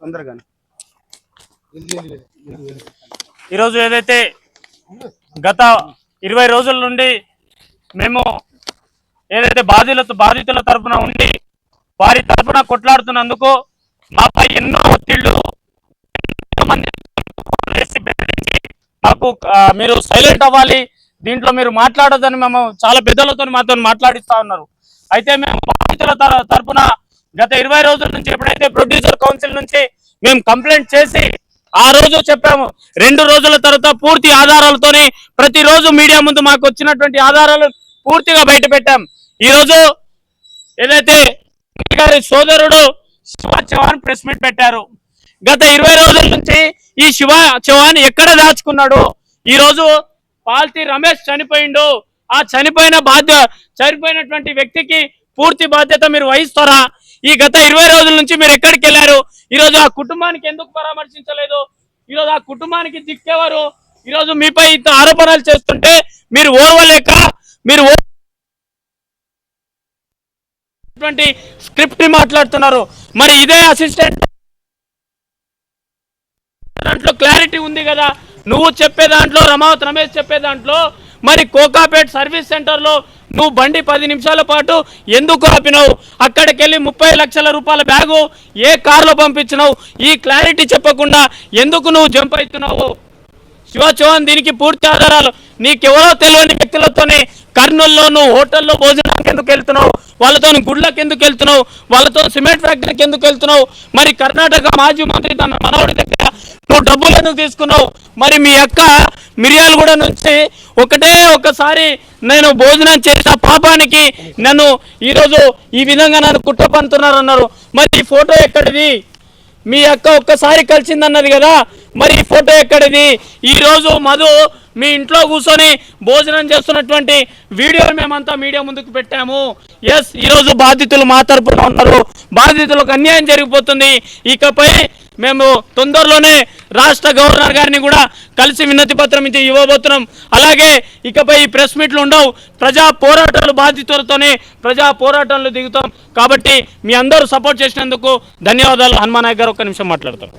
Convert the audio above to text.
తొందరగానే ఈరోజు ఏదైతే గత 20 రోజుల నుండి మేము ఏదైతే బాధితుల తరపున ఉండి వారి తరపున కొట్లాడుతున్నందుకు మాపై ఎన్నో ఒత్తిళ్లు మాకు మీరు సైలెంట్ అవ్వాలి, దీంట్లో మీరు మాట్లాడొద్దని మేము చాలా పెద్దలతో మాతో మాట్లాడిస్తా ఉన్నారు. అయితే మేము బాధితుల తరపున గత 20 రోజుల నుంచి ఎప్పుడైతే ప్రొడ్యూసర్ కౌన్సిల్ నుంచి మేము కంప్లైంట్ చేసి ఆ రోజు చెప్పాము, 2 రోజుల తర్వాత పూర్తి ఆధారాలతోని ప్రతిరోజు మీడియా ముందు మాకు వచ్చినటువంటి ఆధారాలు పూర్తిగా బయట పెట్టాం. ఈ రోజు ఏదైతే గారి సోదరుడు శివ చౌహాన్ ప్రెస్ మీట్ పెట్టారు. గత 20 రోజుల నుంచి ఈ శివ చౌహాన్ ఎక్కడ దాచుకున్నాడు? ఈ రోజు పాల్తీ రమేష్ చనిపోయిండు. ఆ చనిపోయినటువంటి వ్యక్తికి పూర్తి బాధ్యత మీరు వహిస్తారా? ఈ గత 20 రోజుల నుంచి మీరు ఎక్కడికి వెళ్ళారు? ఈరోజు ఆ కుటుంబానికి ఎందుకు పరామర్శించలేదు? ఈరోజు ఆ కుటుంబానికి దిక్కేవారు? ఈరోజు మీపై ఇంత ఆరోపణలు చేస్తుంటే మీరు ఓర్వలేక మీరు స్క్రిప్ట్ మాట్లాడుతున్నారు. మరి ఇదే అసిస్టెంట్ దాంట్లో క్లారిటీ ఉంది కదా, నువ్వు చెప్పే దాంట్లో రమావత్ రమేష్ చెప్పే దాంట్లో మరి కోకాపేట్ సర్వీస్ సెంటర్లో నువ్వు బండి 10 నిమిషాల పాటు ఎందుకు ఆపినావు? అక్కడికి వెళ్ళి 30 లక్షల రూపాయల బ్యాగు ఏ కారులో పంపించినావు? ఈ క్లారిటీ చెప్పకుండా ఎందుకు నువ్వు జంప్ అవుతున్నావు? శివ చౌహాన్ దీనికి పూర్తి ఆధారాలు. నీకెవరో తెలియని వ్యక్తులతోనే కర్నూలులో నువ్వు హోటల్లో భోజనానికి ఎందుకు వెళ్తున్నావు? వాళ్ళతో గుడ్లకు ఎందుకు వెళ్తున్నావు? వాళ్ళతో సిమెంట్ ఫ్యాక్టరీకి ఎందుకు వెళ్తున్నావు? మరి కర్ణాటక మాజీ మంత్రి తన మనవడి దగ్గర నువ్వు డబ్బులు ఎందుకు తీసుకున్నావు? మరి మీ అక్క మిర్యాలగూడ నుంచి ఒకసారి నేను భోజనం చేసిన పాపానికి నన్ను ఈరోజు ఈ విధంగా నన్ను కుట్ర పన్నుతున్నారు అన్నారు. మరి ఈ ఫోటో ఎక్కడిది? మీ అక్క ఒక్కసారి కలిసిందన్నది కదా, మరి ఈ ఫోటో ఎక్కడిది? ఈరోజు మధు మీ ఇంట్లో కూర్చొని భోజనం చేస్తున్నటువంటి వీడియోలు మేమంతా మీడియా ముందుకు పెట్టాము. ఎస్, ఈరోజు బాధితులు మా తరపున ఉన్నారు. బాధితులకు అన్యాయం జరిగిపోతుంది. ఇకపై మేము తొందరలోనే రాష్ట్ర గవర్నర్ గారిని కూడా కలిసి వినతి పత్రం ఇవ్వబోతున్నాం. అలాగే ఇకపై ఈ ప్రెస్ మీట్లు ఉండవు. ప్రజా పోరాటాలు బాధితులతోనే ప్రజా పోరాటాలు దిగుతాం. కాబట్టి మీ అందరూ సపోర్ట్ చేసినందుకు ధన్యవాదాలు. హనుమాన్ నాయక్ గారు ఒక్క నిమిషం మాట్లాడతారు.